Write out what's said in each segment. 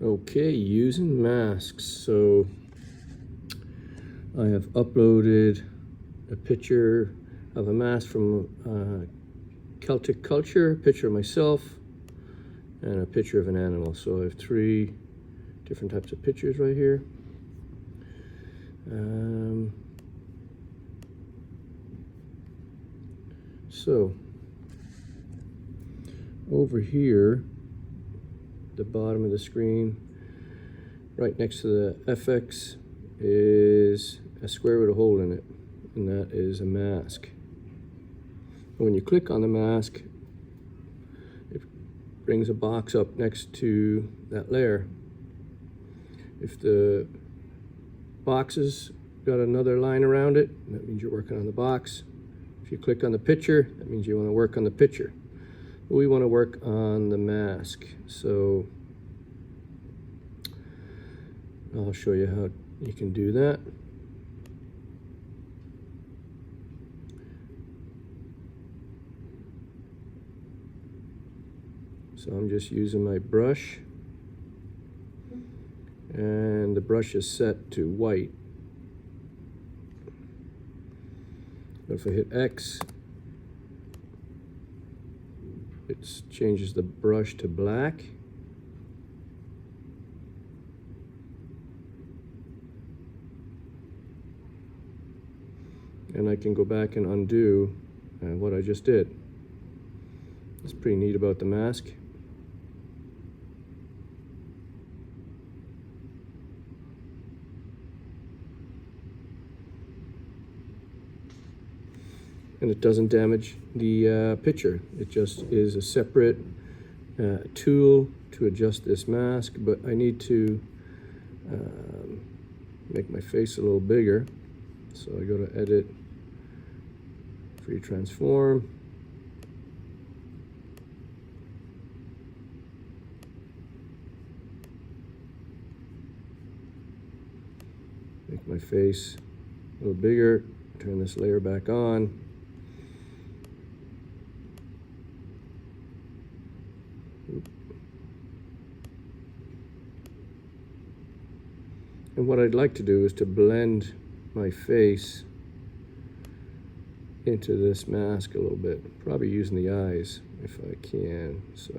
Okay, using masks. So I have uploaded a picture of a mask from Celtic culture, a picture of myself, and a picture of an animal. So I have 3 different types of pictures right here. So over here, the bottom of the screen, right next to the FX, is a square with a hole in it, and that is a mask. When you click on the mask, it brings a box up next to that layer. If the box has got another line around it, that means you're working on the box. If you click on the picture, that means you want to work on the picture. We want to work on the mask, so I'll show you how you can do that. So I'm just using my brush, and the brush is set to white. But if I hit X, it changes the brush to black. And I can go back and undo what I just did. It's pretty neat about the mask. And it doesn't damage the picture. It just is a separate tool to adjust this mask, but I need to make my face a little bigger. So I go to Edit, Free Transform. Make my face a little bigger, turn this layer back on. And what I'd like to do is to blend my face into this mask a little bit, probably using the eyes if I can. So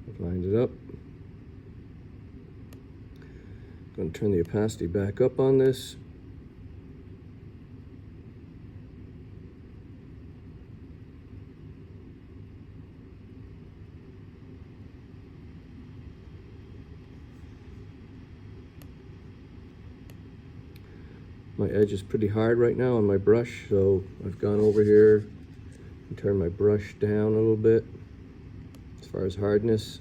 I've lined it up. I'm going to turn the opacity back up on this. My edge is pretty hard right now on my brush, so I've gone over here and turned my brush down a little bit as far as hardness.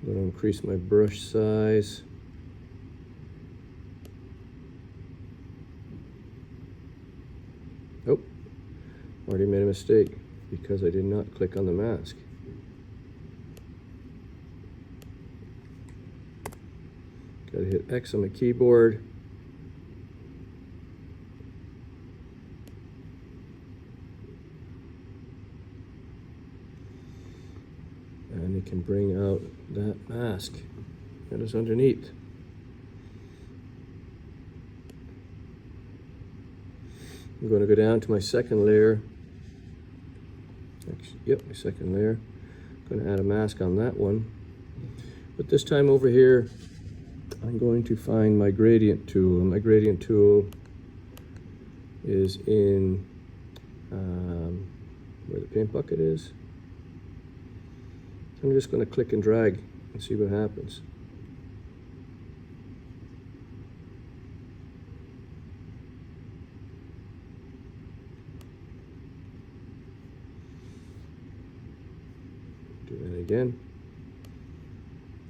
I'm going to increase my brush size. Oh, already made a mistake because I did not click on the mask. Gotta hit X on my keyboard. And you can bring out that mask that is underneath. I'm going to go down to my second layer. Actually, yep, my second layer. I'm going to add a mask on that one. But this time over here, I'm going to find my gradient tool. And my gradient tool is in where the paint bucket is. I'm just going to click and drag and see what happens. Do that again.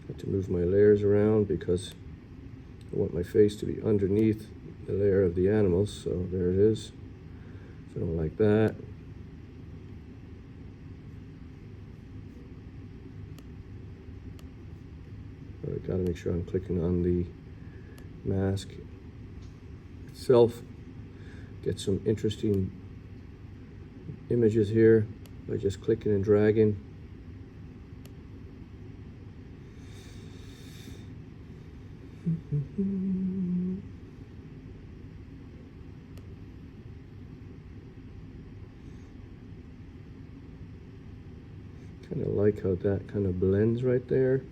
I have to move my layers around because I want my face to be underneath the layer of the animals. So there it is. So I don't like that. But I gotta make sure I'm clicking on the mask itself. Get some interesting images here by just clicking and dragging. Kind of like how that kind of blends right there.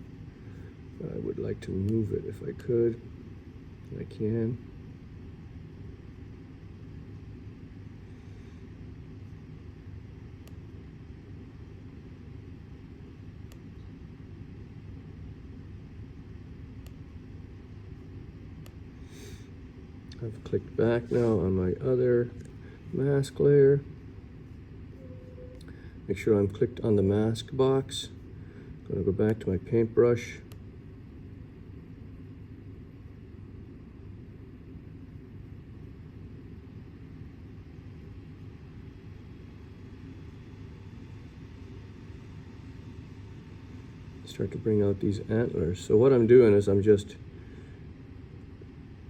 I would like to move it if I could. I can. I've clicked back now on my other mask layer. Make sure I'm clicked on the mask box. I'm going to go back to my paintbrush. Start to bring out these antlers. So what I'm doing is I'm just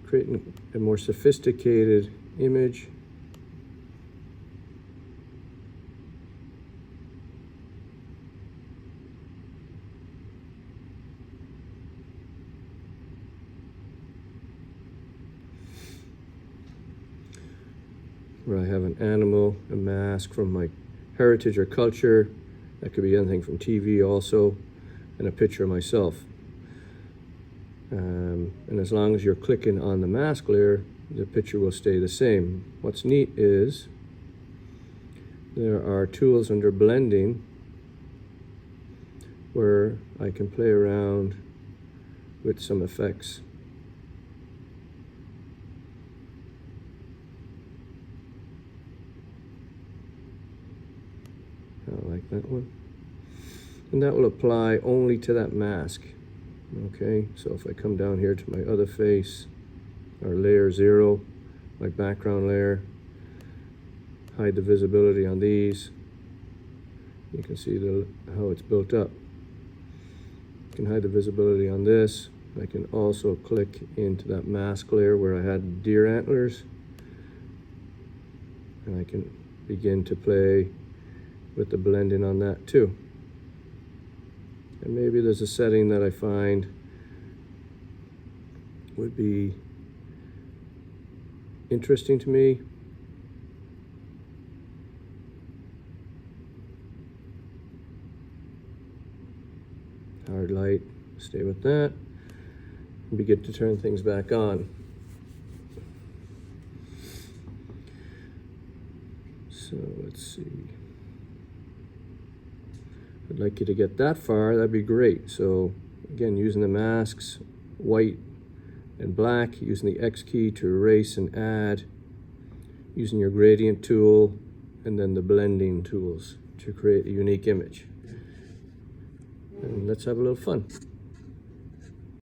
creating a more sophisticated image. Where I have an animal, a mask from my heritage or culture. That could be anything from TV also, and a picture of myself. And as long as you're clicking on the mask layer, the picture will stay the same. What's neat is there are tools under blending where I can play around with some effects. I like that one. And that will apply only to that mask. Okay, so if I come down here to my other face, or layer 0, my background layer, hide the visibility on these, you can see how it's built up. You can hide the visibility on this. I can also click into that mask layer where I had deer antlers, and I can begin to play with the blending on that too. And maybe there's a setting that I find would be interesting to me. Hard light, stay with that. And begin to turn things back on. So let's see. I'd like you to get that far, that'd be great. So again, using the masks, white and black, using the X key to erase and add, using your gradient tool, and then the blending tools to create a unique image. And let's have a little fun.